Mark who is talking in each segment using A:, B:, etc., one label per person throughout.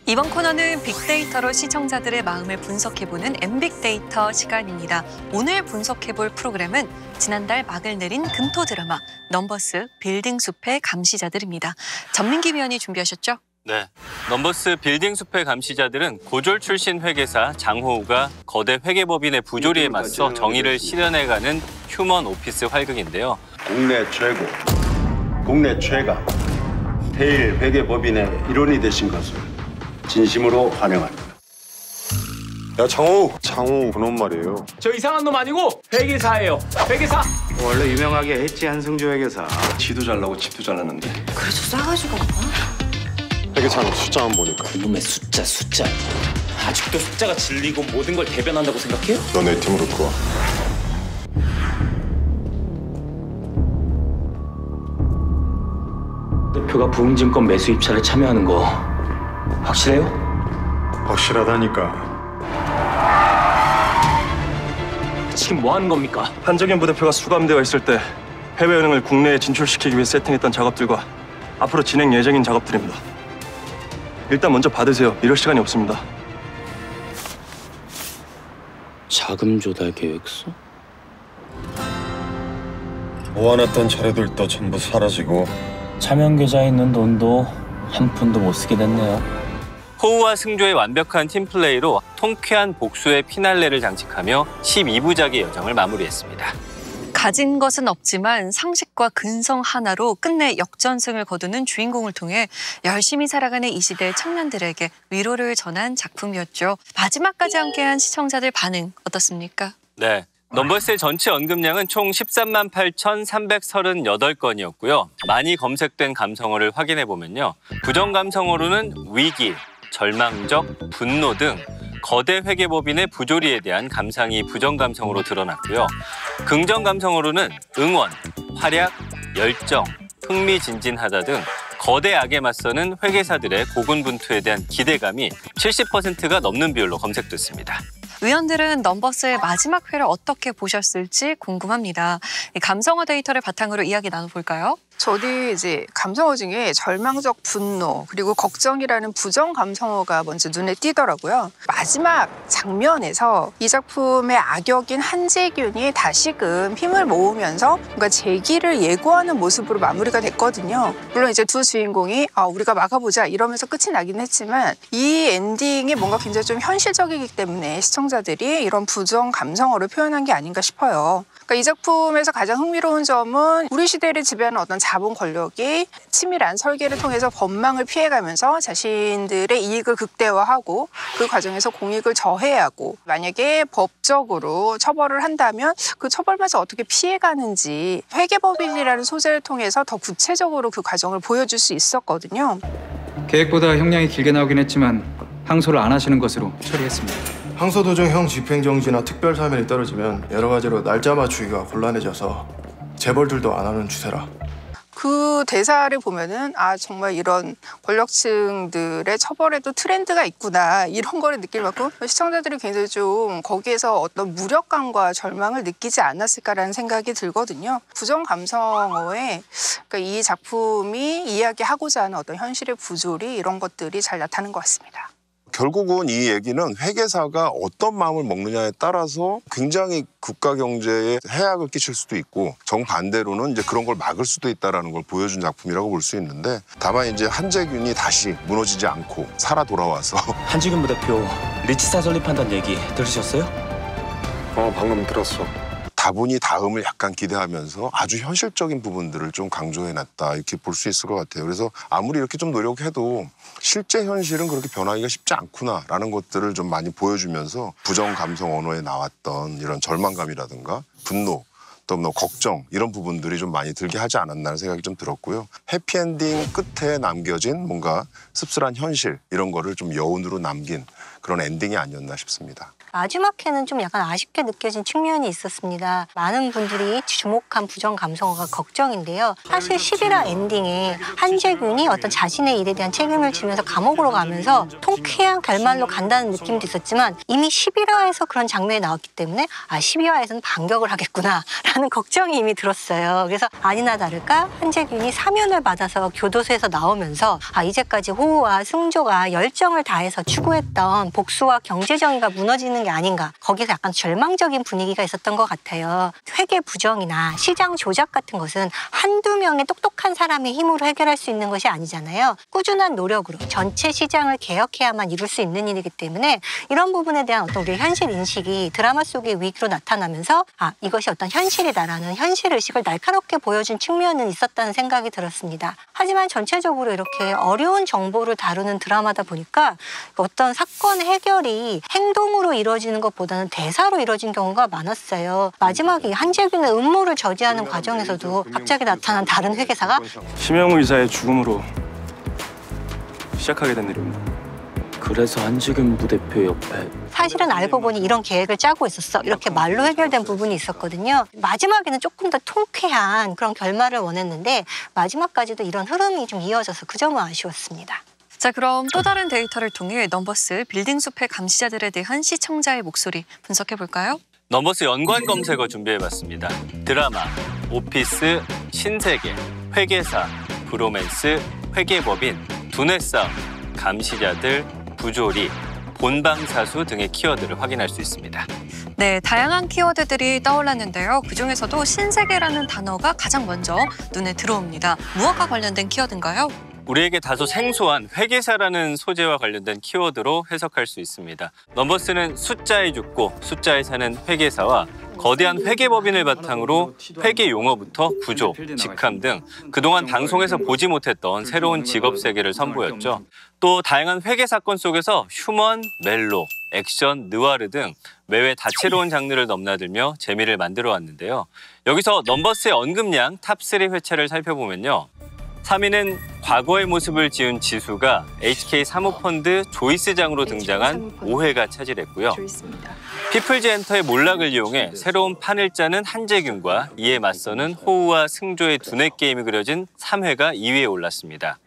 A: 이번 코너는 빅데이터로 시청자들의 마음을 분석해보는 엠빅데이터 시간입니다. 오늘 분석해볼 프로그램은 지난달 막을 내린 금토 드라마 넘버스 빌딩숲의 감시자들입니다. 전민기 위원이 준비하셨죠?
B: 네. 넘버스 빌딩숲의 감시자들은 고졸 출신 회계사 장호우가 거대 회계법인의 부조리에 맞서 정의를 실현해가는 휴먼 오피스 활극인데요.
C: 국내 최고, 국내 최강, 테일 회계법인의 일원이 되신 것을 진심으로 환영합니다.
D: 야 장호 그놈 말이에요.
E: 저 이상한 놈 아니고 회계사예요. 회계사.
C: 원래 유명하게 했지 한승조 회계사. 지도 잘 나고 집도 잘 났는데.
A: 그래도 싸가지가 없나?
D: 회계사는 숫자만 보니까.
E: 그놈의 숫자. 아직도 숫자가 진리고 모든 걸 대변한다고 생각해요?
D: 너 내 팀으로 들어와.
E: 대표가 부흥증권 매수 입찰에 참여하는 거 확실해요?
D: 확실하다니까.
E: 지금 뭐 하는 겁니까?
F: 한정현 부대표가 수감되어 있을 때 해외은행을 국내에 진출시키기 위해 세팅했던 작업들과 앞으로 진행 예정인 작업들입니다. 일단 먼저 받으세요. 이럴 시간이 없습니다.
E: 자금 조달 계획서?
D: 모아놨던 자료들도 전부 사라지고.
E: 차명 계좌에 있는 돈도 한 푼도 못 쓰게 됐네요.
B: 호우와 승조의 완벽한 팀플레이로 통쾌한 복수의 피날레를 장식하며 12부작의 여정을 마무리했습니다.
A: 가진 것은 없지만 상식과 근성 하나로 끝내 역전승을 거두는 주인공을 통해 열심히 살아가는 이 시대 청년들에게 위로를 전한 작품이었죠. 마지막까지 함께한 시청자들 반응 어떻습니까?
B: 네. 넘버스의 전체 언급량은 총 13만 8,338건이었고요. 많이 검색된 감성어를 확인해보면요. 부정 감성어로는 위기, 절망적, 분노 등 거대 회계법인의 부조리에 대한 감상이 부정 감성으로 드러났고요. 긍정 감성어로는 응원, 활약, 열정, 흥미진진하다 등 거대 악에 맞서는 회계사들의 고군분투에 대한 기대감이 70%가 넘는 비율로 검색됐습니다.
A: 위원들은 넘버스의 마지막 회를 어떻게 보셨을지 궁금합니다. 감성어 데이터를 바탕으로 이야기 나눠볼까요?
G: 저도 이제 감성어 중에 절망적 분노 그리고 걱정이라는 부정 감성어가 먼저 눈에 띄더라고요. 마지막 장면에서 이 작품의 악역인 한재균이 다시금 힘을 모으면서 뭔가 재기를 예고하는 모습으로 마무리가 됐거든요. 물론 이제 두 주인공이 우리가 막아보자 이러면서 끝이 나긴 했지만 이 엔딩이 뭔가 굉장히 좀 현실적이기 때문에 시청자들이 이런 부정 감성어를 표현한 게 아닌가 싶어요. 그러니까 이 작품에서 가장 흥미로운 점은 우리 시대를 지배하는 어떤 자본 권력이 치밀한 설계를 통해서 법망을 피해가면서 자신들의 이익을 극대화하고 그 과정에서 공익을 저해하고 만약에 법적으로 처벌을 한다면 그 처벌마저 어떻게 피해가는지 회계법인이라는 소재를 통해서 더 구체적으로 그 과정을 보여줄 수 있었거든요.
H: 계획보다 형량이 길게 나오긴 했지만 항소를 안 하시는 것으로 처리했습니다.
I: 항소 도중 형 집행정지나 특별 사면이 떨어지면 여러 가지로 날짜 맞추기가 곤란해져서 재벌들도 안 하는 추세라.
G: 그 대사를 보면은 정말 이런 권력층들의 처벌에도 트렌드가 있구나 이런 거를 느낄 만큼 시청자들이 굉장히 좀 거기에서 어떤 무력감과 절망을 느끼지 않았을까라는 생각이 들거든요. 부정 감성어에 그러니까 이 작품이 이야기하고자 하는 어떤 현실의 부조리 이런 것들이 잘 나타나는 것 같습니다.
D: 결국은 이 얘기는 회계사가 어떤 마음을 먹느냐에 따라서 굉장히 국가 경제에 해악을 끼칠 수도 있고 정반대로는 이제 그런 걸 막을 수도 있다는 걸 보여준 작품이라고 볼 수 있는데 다만 이제 한재균이 다시 무너지지 않고 살아 돌아와서
E: 한지균 부대표 리치사 설립한다는 얘기 들으셨어요?
D: 방금 들었어. 다분히 다음을 약간 기대하면서 아주 현실적인 부분들을 좀 강조해놨다 이렇게 볼 수 있을 것 같아요. 그래서 아무리 이렇게 좀 노력해도 실제 현실은 그렇게 변하기가 쉽지 않구나라는 것들을 좀 많이 보여주면서 부정 감성 언어에 나왔던 이런 절망감이라든가 분노 또 뭐 걱정 이런 부분들이 좀 많이 들게 하지 않았나는 생각이 좀 들었고요. 해피엔딩 끝에 남겨진 뭔가 씁쓸한 현실 이런 거를 좀 여운으로 남긴 그런 엔딩이 아니었나 싶습니다.
J: 마지막 회는 좀 약간 아쉽게 느껴진 측면이 있었습니다. 많은 분들이 주목한 부정 감성어가 걱정인데요. 사실 11화 엔딩에 한재균이 어떤 자신의 일에 대한 책임을 지면서 감옥으로 가면서 통쾌한 결말로 간다는 느낌도 있었지만 이미 11화에서 그런 장면이 나왔기 때문에 12화에서는 반격을 하겠구나 라는 걱정이 이미 들었어요. 그래서 아니나 다를까 한재균이 사면을 받아서 교도소에서 나오면서 이제까지 호우와 승조가 열정을 다해서 추구했던 복수와 경제정의가 무너지는 게 아닌가, 거기서 약간 절망적인 분위기가 있었던 것 같아요. 회계 부정이나 시장 조작 같은 것은 한두 명의 똑똑한 사람의 힘으로 해결할 수 있는 것이 아니잖아요. 꾸준한 노력으로 전체 시장을 개혁해야만 이룰 수 있는 일이기 때문에 이런 부분에 대한 어떤 우리의 현실 인식이 드라마 속의 위기로 나타나면서 이것이 어떤 현실이다라는 현실의식을 날카롭게 보여준 측면은 있었다는 생각이 들었습니다. 하지만 전체적으로 이렇게 어려운 정보를 다루는 드라마다 보니까 어떤 사건 해결이 행동으로 이루어지는 것보다는 대사로 이루어진 경우가 많았어요. 마지막에 한재균의 음모를 저지하는 과정에서도 갑자기 나타난 다른 회계사가
F: 심영우 의사의 죽음으로 시작하게 된 일입니다.
E: 그래서 한지금 부대표 옆에
J: 사실은 알고 보니 이런 계획을 짜고 있었어. 이렇게 말로 해결된 부분이 있었거든요. 마지막에는 조금 더 통쾌한 그런 결말을 원했는데 마지막까지도 이런 흐름이 좀 이어져서 그 점은 아쉬웠습니다.
A: 자, 그럼 또 다른 데이터를 통해 넘버스 빌딩숲의 감시자들에 대한 시청자의 목소리 분석해볼까요?
B: 넘버스 연관 검색어 준비해봤습니다. 드라마, 오피스, 신세계, 회계사, 브로맨스, 회계법인, 두뇌 싸움, 감시자들, 부조리, 본방사수 등의 키워드를 확인할 수 있습니다.
A: 네, 다양한 키워드들이 떠올랐는데요. 그중에서도 신세계라는 단어가 가장 먼저 눈에 들어옵니다. 무엇과 관련된 키워드인가요?
B: 우리에게 다소 생소한 회계사라는 소재와 관련된 키워드로 해석할 수 있습니다. 넘버스는 숫자에 죽고 숫자에 사는 회계사와 거대한 회계법인을 바탕으로 회계 용어부터 구조, 직함 등 그동안 방송에서 보지 못했던 새로운 직업 세계를 선보였죠. 또 다양한 회계 사건 속에서 휴먼, 멜로, 액션, 느와르 등 매회 다채로운 장르를 넘나들며 재미를 만들어 왔는데요. 여기서 넘버스의 언급량 탑3 회차를 살펴보면요. 3위는 과거의 모습을 지은 지수가 HK 사모펀드 조이스장으로 등장한 5회가 차지했고요. 피플즈 엔터의 몰락을 이용해 새로운 판을 짜는 한재균과 이에 맞서는 호우와 승조의 두뇌 게임이 그려진 3회가 2위에 올랐습니다.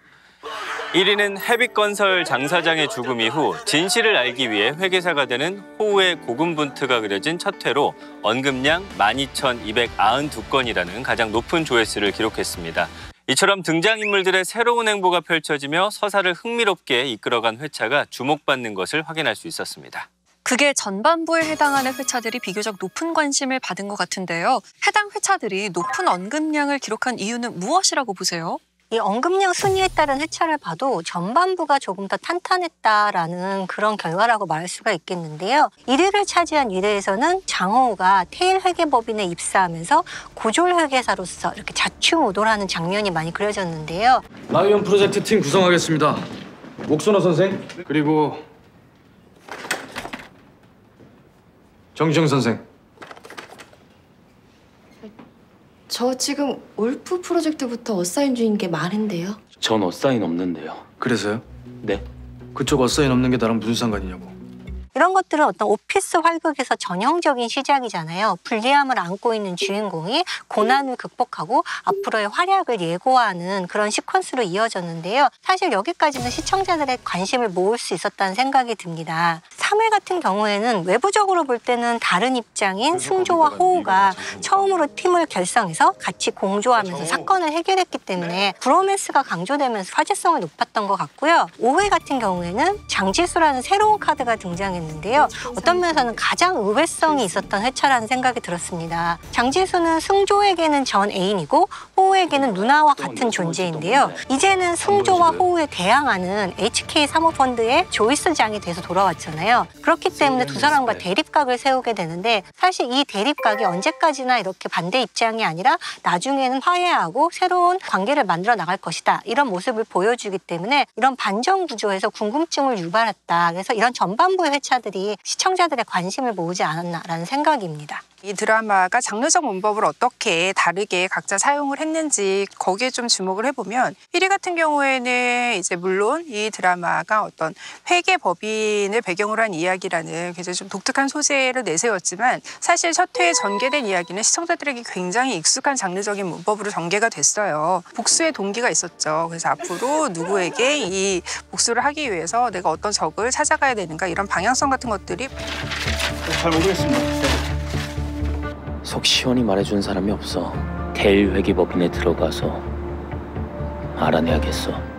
B: 1위는 헤빗건설 장사장의 죽음 이후 진실을 알기 위해 회계사가 되는 호우의 고군분투가 그려진 첫 회로 언급량 12,292건이라는 가장 높은 조회수를 기록했습니다. 이처럼 등장인물들의 새로운 행보가 펼쳐지며 서사를 흥미롭게 이끌어간 회차가 주목받는 것을 확인할 수 있었습니다.
A: 그게 전반부에 해당하는 회차들이 비교적 높은 관심을 받은 것 같은데요. 해당 회차들이 높은 언급량을 기록한 이유는 무엇이라고 보세요?
J: 이 언급량 순위에 따른 회차를 봐도 전반부가 조금 더 탄탄했다라는 그런 결과라고 말할 수가 있겠는데요. 1위를 차지한 1회에서는 장호우가 테일 회계법인에 입사하면서 고졸 회계사로서 이렇게 자충우돌하는 장면이 많이 그려졌는데요.
H: 라이언 프로젝트 팀 구성하겠습니다. 옥순호 선생 그리고 정지영 선생.
K: 저 지금 울프 프로젝트부터 어사인 중인 게 많은데요.
E: 전 어사인 없는데요.
H: 그래서요?
E: 네.
H: 그쪽 어사인 없는 게 나랑 무슨 상관이냐고.
J: 이런 것들은 어떤 오피스 활극에서 전형적인 시작이잖아요. 불리함을 안고 있는 주인공이 고난을 극복하고 앞으로의 활약을 예고하는 그런 시퀀스로 이어졌는데요. 사실 여기까지는 시청자들의 관심을 모을 수 있었다는 생각이 듭니다. 3회 같은 경우에는 외부적으로 볼 때는 다른 입장인 승조와 호우가 처음으로 팀을 결성해서 같이 공조하면서 사건을 해결했기 때문에 브로맨스가 강조되면서 화제성이 높았던 것 같고요. 5회 같은 경우에는 장지수라는 새로운 카드가 등장했는데요. 어떤 면에서는 가장 의외성이 있었던 회차라는 생각이 들었습니다. 장지수는 승조에게는 전 애인이고 호우에게는 누나와 같은 존재인데요. 이제는 승조와 호우에 대항하는 HK 사모펀드의 조이스장이 돼서 돌아왔잖아요. 그렇기 때문에 두 사람과 대립각을 세우게 되는데 사실 이 대립각이 언제까지나 이렇게 반대 입장이 아니라 나중에는 화해하고 새로운 관계를 만들어 나갈 것이다. 이런 모습을 보여주기 때문에 이런 반전 구조에서 궁금증을 유발했다. 그래서 이런 전반부의 회차들이 시청자들의 관심을 모으지 않았나라는 생각입니다.
G: 이 드라마가 장르적 문법을 어떻게 다르게 각자 사용을 했는지 거기에 좀 주목을 해보면 1위 같은 경우에는 이제 물론 이 드라마가 어떤 회계 법인을 배경으로 한 이야기라는 굉장히 좀 독특한 소재를 내세웠지만 사실 첫 회에 전개된 이야기는 시청자들에게 굉장히 익숙한 장르적인 문법으로 전개가 됐어요. 복수의 동기가 있었죠. 그래서 앞으로 누구에게 이 복수를 하기 위해서 내가 어떤 적을 찾아가야 되는가 이런 방향성 같은 것들이
E: 잘 모르겠습니다. 속 시원히 말해준 사람이 없어. 대일 회계법인에 들어가서 알아내야겠어.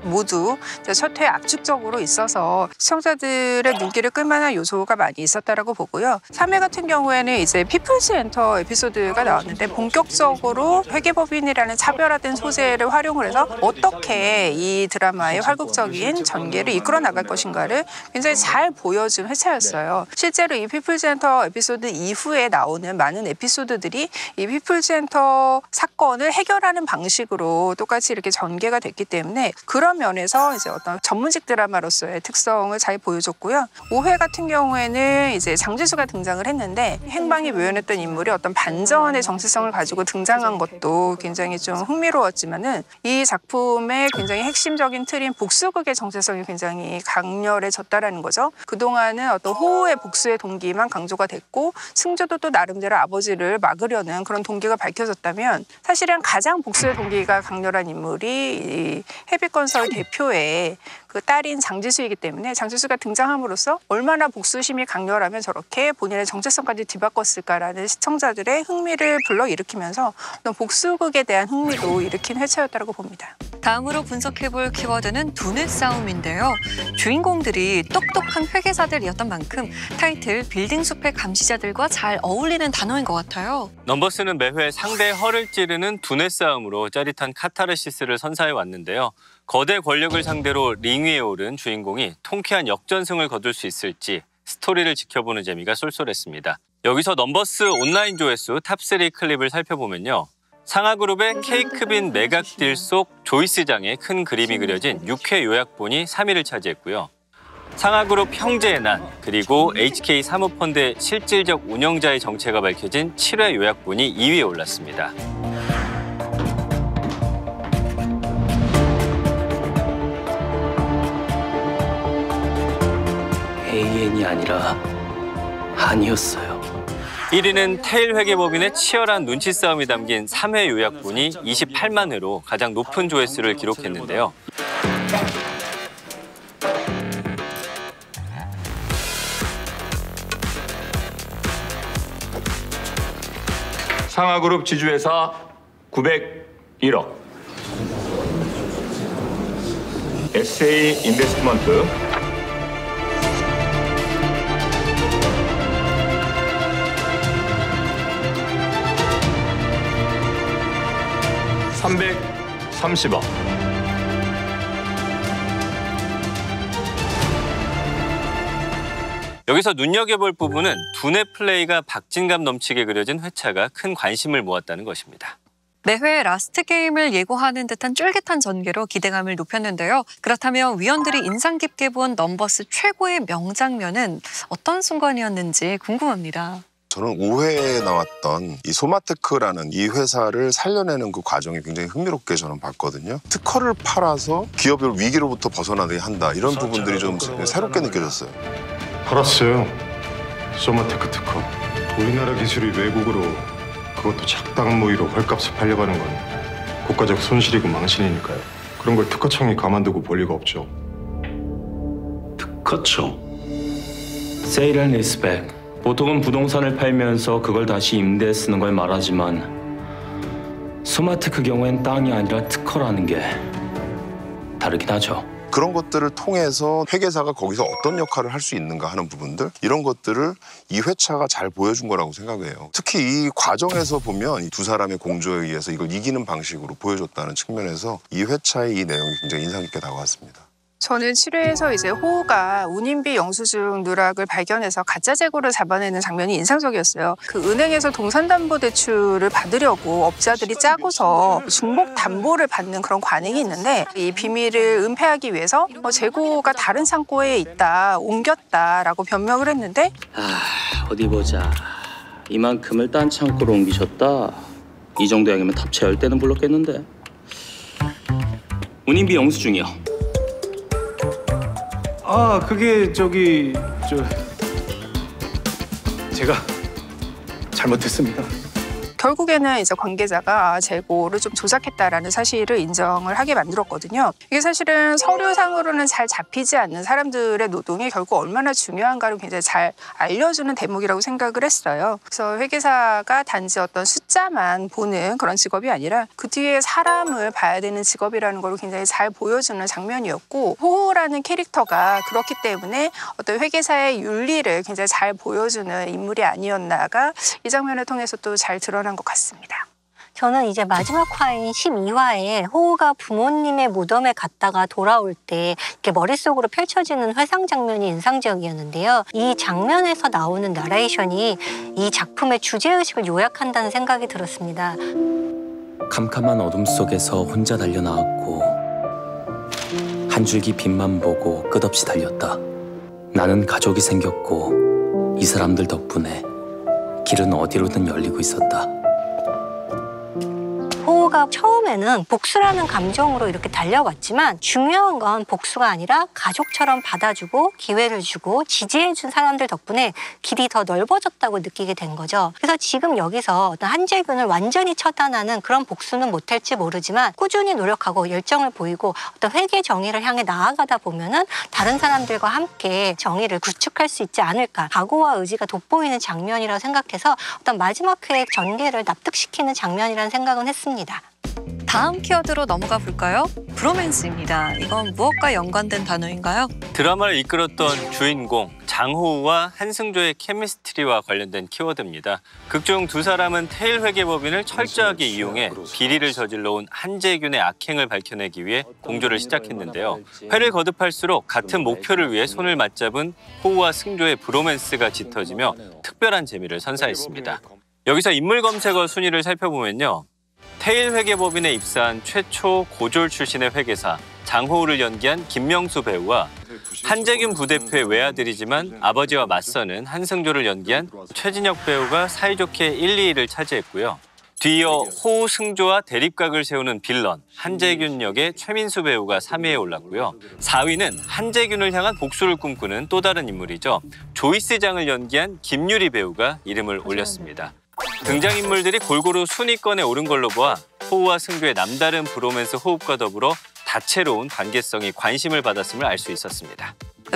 G: 모두 첫 회 압축적으로 있어서 시청자들의 눈길을 끌만한 요소가 많이 있었다라고 보고요. 3회 같은 경우에는 이제 피플스 엔터 에피소드가 나왔는데 본격적으로 회계법인이라는 차별화된 소재를 활용을 해서 어떻게 이 드라마의 활극적인 전개를 이끌어 나갈 것인가를 굉장히 잘 보여준 회차였어요. 실제로 이 피플스 엔터 에피소드 이후에 나오는 많은 에피소드들이 이 피플스 엔터 사건을 해결하는 방식으로 똑같이 이렇게 전개가 됐기 때문에 그런 면에서 이제 어떤 전문직 드라마로서의 특성을 잘 보여줬고요. 5회 같은 경우에는 이제 장지수가 등장을 했는데 행방이 묘연했던 인물이 어떤 반전의 정체성을 가지고 등장한 것도 굉장히 좀 흥미로웠지만은 이 작품의 굉장히 핵심적인 틀인 복수극의 정체성이 굉장히 강렬해졌다라는 거죠. 그동안은 어떤 호우의 복수의 동기만 강조가 됐고 승조도 또 나름대로 아버지를 막으려는 그런 동기가 밝혀졌다면 사실은 가장 복수의 동기가 강렬한 인물이 이 헤비건설 대표의 그 딸인 장지수이기 때문에 장지수가 등장함으로써 얼마나 복수심이 강렬하면 저렇게 본인의 정체성까지 뒤바꿨을까라는 시청자들의 흥미를 불러일으키면서 어떤 복수극에 대한 흥미도 일으킨 회차였다고 봅니다.
A: 다음으로 분석해볼 키워드는 두뇌 싸움인데요. 주인공들이 똑똑한 회계사들이었던 만큼 타이틀 빌딩숲의 감시자들과 잘 어울리는 단어인 것 같아요.
B: 넘버스는 매회 상대의 허를 찌르는 두뇌 싸움으로 짜릿한 카타르시스를 선사해 왔는데요. 거대 권력을 상대로 링 위에 오른 주인공이 통쾌한 역전승을 거둘 수 있을지 스토리를 지켜보는 재미가 쏠쏠했습니다. 여기서 넘버스 온라인 조회수 탑3 클립을 살펴보면요. 상하그룹의 케이크빈 매각딜 속 조이스장의 큰 그림이 그려진 6회 요약본이 3위를 차지했고요. 상하그룹 형제의 난, 그리고 HK 사모펀드의 실질적 운영자의 정체가 밝혀진 7회 요약본이 2위에 올랐습니다.
E: AN이 아니라 한이었어요.
B: 1위는 테일 회계법인의 치열한 눈치 싸움이 담긴 3회 요약본이 28만 회로 가장 높은 조회수를 기록했는데요.
F: 상하그룹 지주회사 901억, SA 인베스트먼트 330억.
B: 여기서 눈여겨볼 부분은 두뇌 플레이가 박진감 넘치게 그려진 회차가 큰 관심을 모았다는 것입니다.
A: 매회 라스트 게임을 예고하는 듯한 쫄깃한 전개로 기대감을 높였는데요. 그렇다면 위원들이 인상 깊게 본 넘버스 최고의 명장면은 어떤 순간이었는지 궁금합니다.
D: 저는 5회에 나왔던 이 소마테크라는 이 회사를 살려내는 그 과정이 굉장히 흥미롭게 저는 봤거든요. 특허를 팔아서 기업을 위기로부터 벗어나게 한다. 이런 부분들이 좀 새롭게 느껴졌어요.
L: 팔았어요. 소마테크 특허. 우리나라 기술이 외국으로, 그것도 작당 모의로 헐값에 팔려가는 건 국가적 손실이고 망신이니까요. 그런 걸 특허청이 가만두고 볼 리가 없죠.
E: 특허청. 세일 앤 리스펙. 보통은 부동산을 팔면서 그걸 다시 임대에 쓰는 걸 말하지만 소마테크 경우엔 땅이 아니라 특허라는 게 다르긴 하죠.
D: 그런 것들을 통해서 회계사가 거기서 어떤 역할을 할 수 있는가 하는 부분들, 이런 것들을 이 회차가 잘 보여준 거라고 생각해요. 특히 이 과정에서 보면 이 두 사람의 공조에 의해서 이걸 이기는 방식으로 보여줬다는 측면에서 이 회차의 이 내용이 굉장히 인상 깊게 다가왔습니다.
G: 저는 7회에서 이제 호우가 운임비 영수증 누락을 발견해서 가짜 재고를 잡아내는 장면이 인상적이었어요. 그 은행에서 동산담보대출을 받으려고 업자들이 짜고서 중복 담보를 받는 그런 관행이 있는데 이 비밀을 은폐하기 위해서 재고가 다른 창고에 있다, 옮겼다라고 변명을 했는데
E: 어디 보자. 이만큼을 딴 창고로 옮기셨다. 이 정도 양이면 탑재 10대는 불렀겠는데. 운임비 영수 중이요.
H: 아, 그게 제가 잘못했습니다.
G: 결국에는 이제 관계자가 재고를 좀 조작했다라는 사실을 인정을 하게 만들었거든요. 이게 사실은 서류상으로는 잘 잡히지 않는 사람들의 노동이 결국 얼마나 중요한가를 굉장히 잘 알려주는 대목이라고 생각을 했어요. 그래서 회계사가 단지 어떤 숫자만 보는 그런 직업이 아니라 그 뒤에 사람을 봐야 되는 직업이라는 걸 굉장히 잘 보여주는 장면이었고, 호호라는 캐릭터가 그렇기 때문에 어떤 회계사의 윤리를 굉장히 잘 보여주는 인물이 아니었나가 이 장면을 통해서 또 잘 드러난 것 같습니다.
J: 저는 이제 마지막 화인 12화에 호우가 부모님의 무덤에 갔다가 돌아올 때 이렇게 머릿속으로 펼쳐지는 회상 장면이 인상적이었는데요. 이 장면에서 나오는 나레이션이 이 작품의 주제의식을 요약한다는 생각이 들었습니다.
E: 캄캄한 어둠 속에서 혼자 달려나왔고 한 줄기 빛만 보고 끝없이 달렸다. 나는 가족이 생겼고 이 사람들 덕분에 길은 어디로든 열리고 있었다.
J: 호우가 처음에는 복수라는 감정으로 이렇게 달려왔지만 중요한 건 복수가 아니라 가족처럼 받아주고 기회를 주고 지지해준 사람들 덕분에 길이 더 넓어졌다고 느끼게 된 거죠. 그래서 지금 여기서 어떤 한재균을 완전히 처단하는 그런 복수는 못할지 모르지만 꾸준히 노력하고 열정을 보이고 어떤 회계 정의를 향해 나아가다 보면은 다른 사람들과 함께 정의를 구축할 수 있지 않을까. 각오와 의지가 돋보이는 장면이라고 생각해서 어떤 마지막 회의 전개를 납득시키는 장면이라는 생각은 했습니다.
A: 다음 키워드로 넘어가 볼까요? 브로맨스입니다. 이건 무엇과 연관된 단어인가요?
B: 드라마를 이끌었던 주인공 장호우와 한승조의 케미스트리와 관련된 키워드입니다. 극중 두 사람은 테일 회계법인을 철저하게 이용해 비리를 저질러 온 한재균의 악행을 밝혀내기 위해 공조를 시작했는데요. 회를 거듭할수록 같은 목표를 위해 손을 맞잡은 호우와 승조의 브로맨스가 짙어지며 특별한 재미를 선사했습니다. 여기서 인물 검색어 순위를 살펴보면요. 테일 회계법인에 입사한 최초 고졸 출신의 회계사 장호우를 연기한 김명수 배우와 한재균 부대표의 외아들이지만 아버지와 맞서는 한승조를 연기한 최진혁 배우가 사이좋게 1, 2위를 차지했고요. 뒤이어 호우, 승조와 대립각을 세우는 빌런 한재균 역의 최민수 배우가 3위에 올랐고요. 4위는 한재균을 향한 복수를 꿈꾸는 또 다른 인물이죠. 조이스 장을 연기한 김유리 배우가 이름을 올렸습니다. 등장인물들이 골고루 순위권에 오른 걸로 보아 호우와 승조의 남다른 브로맨스 호흡과 더불어 다채로운 관계성이 관심을 받았음을 알 수 있었습니다.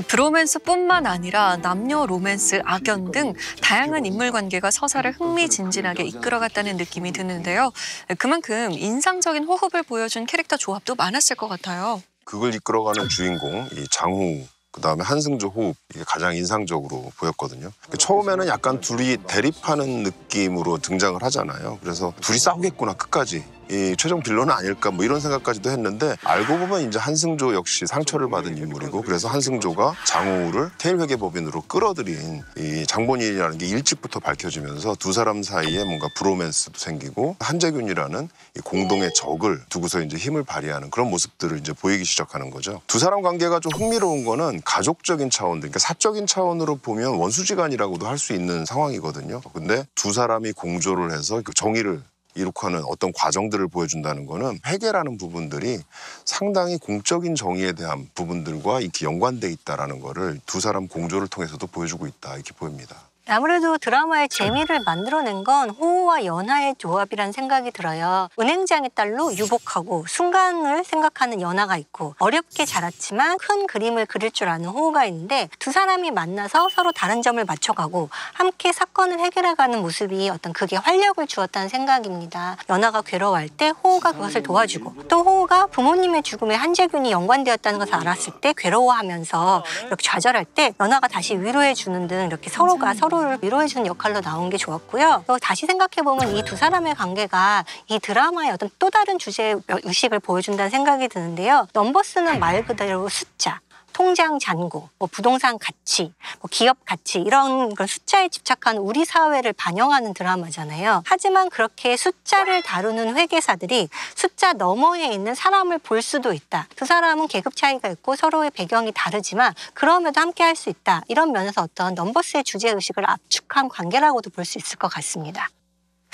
A: 브로맨스뿐만 아니라 남녀 로맨스, 악연 등 다양한 인물 관계가 서사를 흥미진진하게 이끌어갔다는 느낌이 드는데요. 그만큼 인상적인 호흡을 보여준 캐릭터 조합도 많았을 것 같아요.
D: 그걸 이끌어가는 주인공 이 장호우, 그다음에 한승조 호흡, 이게 가장 인상적으로 보였거든요. 처음에는 약간 둘이 대립하는 느낌으로 등장을 하잖아요. 그래서 둘이 싸우겠구나 끝까지. 이 최종 빌런은 아닐까 뭐 이런 생각까지도 했는데 알고 보면 이제 한승조 역시 상처를 받은 인물이고, 그래서 한승조가 장호우를 테일 회계법인으로 끌어들인 이 장본인이라는 게 일찍부터 밝혀지면서 두 사람 사이에 뭔가 브로맨스도 생기고 한재균이라는 이 공동의 적을 두고서 이제 힘을 발휘하는 그런 모습들을 이제 보이기 시작하는 거죠. 두 사람 관계가 좀 흥미로운 거는 가족적인 차원들, 그러니까 사적인 차원으로 보면 원수지간이라고도 할 수 있는 상황이거든요. 근데 두 사람이 공조를 해서 그 정의를 이룩하는 어떤 과정들을 보여준다는 거는 회계라는 부분들이 상당히 공적인 정의에 대한 부분들과 이렇게 연관돼 있다는 거를 두 사람 공조를 통해서도 보여주고 있다 이렇게 보입니다.
J: 아무래도 드라마의 재미를 만들어낸 건 호우와 연하의 조합이라는 생각이 들어요. 은행장의 딸로 유복하고 순간을 생각하는 연하가 있고, 어렵게 자랐지만 큰 그림을 그릴 줄 아는 호우가 있는데, 두 사람이 만나서 서로 다른 점을 맞춰가고 함께 사건을 해결해가는 모습이 어떤 그게 활력을 주었다는 생각입니다. 연하가 괴로워할 때 호우가 그것을 도와주고, 또 호우가 부모님의 죽음에 한재균이 연관되었다는 것을 알았을 때 괴로워하면서 이렇게 좌절할 때 연하가 다시 위로해주는 등 이렇게 서로가 서로를 위로해주는 역할로 나온 게 좋았고요. 또 다시 생각해보면 이 두 사람의 관계가 이 드라마의 어떤 또 다른 주제 의식을 보여준다는 생각이 드는데요. 넘버스는 말 그대로 숫자, 통장 잔고, 뭐 부동산 가치, 뭐 기업 가치 이런 그런 숫자에 집착하는 우리 사회를 반영하는 드라마잖아요. 하지만 그렇게 숫자를 다루는 회계사들이 숫자 너머에 있는 사람을 볼 수도 있다. 두 사람은 계급 차이가 있고 서로의 배경이 다르지만 그럼에도 함께 할 수 있다. 이런 면에서 어떤 넘버스의 주제의식을 압축한 관계라고도 볼 수 있을 것 같습니다.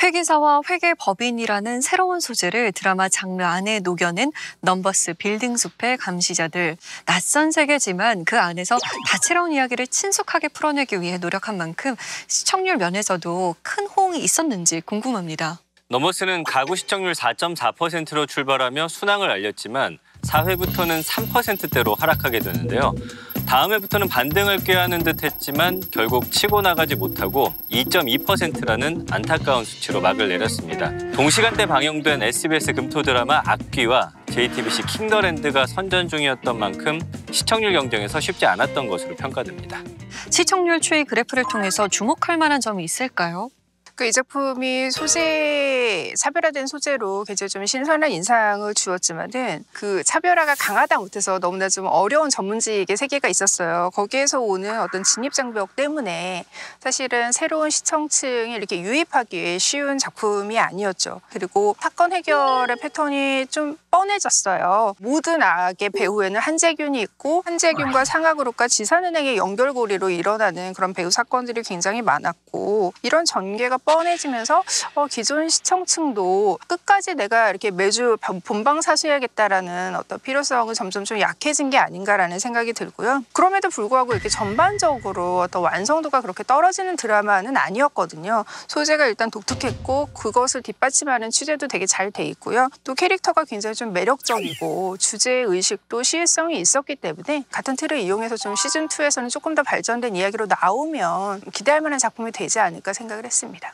A: 회계사와 회계법인이라는 새로운 소재를 드라마 장르 안에 녹여낸 넘버스 빌딩숲의 감시자들. 낯선 세계지만 그 안에서 다채로운 이야기를 친숙하게 풀어내기 위해 노력한 만큼 시청률 면에서도 큰 호응이 있었는지 궁금합니다.
B: 넘버스는 가구 시청률 4.4%로 출발하며 순항을 알렸지만 4회부터는 3%대로 하락하게 되는데요. 다음 회부터는 반등을 꾀하는 듯 했지만 결국 치고 나가지 못하고 2.2%라는 안타까운 수치로 막을 내렸습니다. 동시간대 방영된 SBS 금토 드라마 악귀와 JTBC 킹더랜드가 선전 중이었던 만큼 시청률 경쟁에서 쉽지 않았던 것으로 평가됩니다.
A: 시청률 추이 그래프를 통해서 주목할 만한 점이 있을까요?
G: 이 작품이 차별화된 소재로 굉장히 좀 신선한 인상을 주었지만은 그 차별화가 강하다 못해서 너무나 좀 어려운 전문직의 세계가 있었어요. 거기에서 오는 어떤 진입장벽 때문에 사실은 새로운 시청층이 이렇게 유입하기 쉬운 작품이 아니었죠. 그리고 사건 해결의 패턴이 좀 뻔해졌어요. 모든 악의 배후에는 한재균이 있고 한재균과 상하그룹과 지산은행의 연결고리로 일어나는 그런 배후 사건들이 굉장히 많았고 이런 전개가 뻔해지면서 기존 시청층도 끝까지 내가 이렇게 매주 본방사수해야겠다라는 어떤 필요성은 점점 좀 약해진 게 아닌가라는 생각이 들고요. 그럼에도 불구하고 이렇게 전반적으로 어떤 완성도가 그렇게 떨어지는 드라마는 아니었거든요. 소재가 일단 독특했고 그것을 뒷받침하는 취재도 되게 잘 돼 있고요. 또 캐릭터가 굉장히 좀 매력적이고 주제의식도 시의성이 있었기 때문에 같은 틀을 이용해서 좀 시즌2에서는 조금 더 발전된 이야기로 나오면 기대할 만한 작품이 되지 않을까 생각을 했습니다.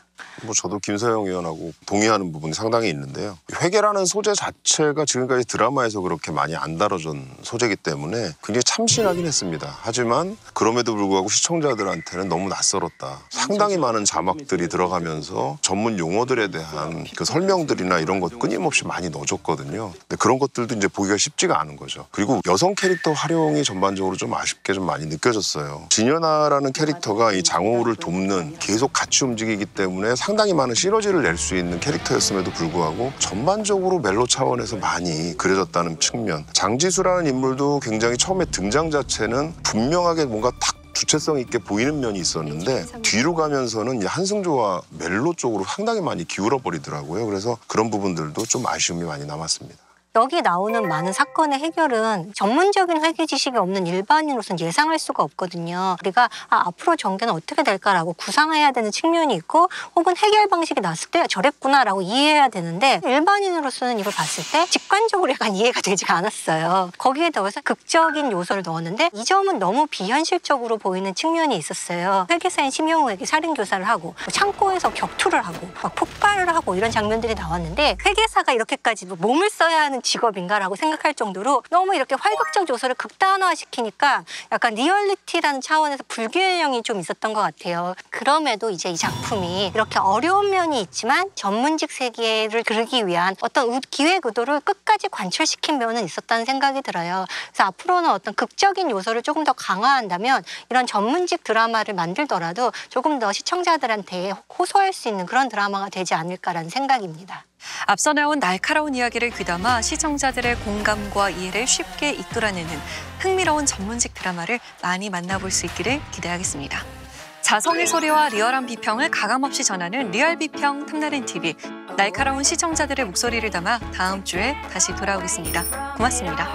D: 저도 김서영 의원하고 동의하는 부분이 상당히 있는데요. 회계라는 소재 자체가 지금까지 드라마에서 그렇게 많이 안 다뤄진 소재이기 때문에 굉장히 참신하긴 했습니다. 하지만 그럼에도 불구하고 시청자들한테는 너무 낯설었다. 상당히 많은 자막들이 들어가면서 전문 용어들에 대한 그 설명들이나 이런 것 끊임없이 많이 넣어줬거든요. 근데 그런 것들도 이제 보기가 쉽지가 않은 거죠. 그리고 여성 캐릭터 활용이 전반적으로 좀 아쉽게 좀 많이 느껴졌어요. 진연아라는 캐릭터가 이 장호를 돕는 계속 같이 움직이기 때문에 상당히 많은 시너지를 낼 수 있는 캐릭터였음에도 불구하고 전반적으로 멜로 차원에서 많이 그려졌다는 측면. 장지수라는 인물도 굉장히 처음에 등장 자체는 분명하게 뭔가 딱 주체성 있게 보이는 면이 있었는데 뒤로 가면서는 이 한승조와 멜로 쪽으로 상당히 많이 기울어 버리더라고요. 그래서 그런 부분들도 좀 아쉬움이 많이 남았습니다.
J: 여기 나오는 많은 사건의 해결은 전문적인 회계 지식이 없는 일반인으로서는 예상할 수가 없거든요. 우리가 앞으로 전개는 어떻게 될까라고 구상해야 되는 측면이 있고 혹은 해결 방식이 나왔을 때 저랬구나라고 이해해야 되는데 일반인으로서는 이걸 봤을 때 직관적으로 약간 이해가 되지가 않았어요. 거기에 더해서 극적인 요소를 넣었는데 이 점은 너무 비현실적으로 보이는 측면이 있었어요. 회계사인 심영우에게 살인교사를 하고 창고에서 격투를 하고 막 폭발을 하고 이런 장면들이 나왔는데 회계사가 이렇게까지 몸을 써야 하는 직업인가라고 생각할 정도로 너무 이렇게 활극적 요소를 극단화시키니까 약간 리얼리티라는 차원에서 불균형이 좀 있었던 것 같아요. 그럼에도 이제 이 작품이 이렇게 어려운 면이 있지만 전문직 세계를 그리기 위한 어떤 기획 의도를 끝까지 관철시킨 면은 있었다는 생각이 들어요. 그래서 앞으로는 어떤 극적인 요소를 조금 더 강화한다면 이런 전문직 드라마를 만들더라도 조금 더 시청자들한테 호소할 수 있는 그런 드라마가 되지 않을까라는 생각입니다.
A: 앞서 나온 날카로운 이야기를 귀담아 시청자들의 공감과 이해를 쉽게 이끌어내는 흥미로운 전문직 드라마를 많이 만나볼 수 있기를 기대하겠습니다. 자성의 소리와 리얼한 비평을 가감없이 전하는 리얼 비평 탐나는 TV. 날카로운 시청자들의 목소리를 담아 다음 주에 다시 돌아오겠습니다. 고맙습니다.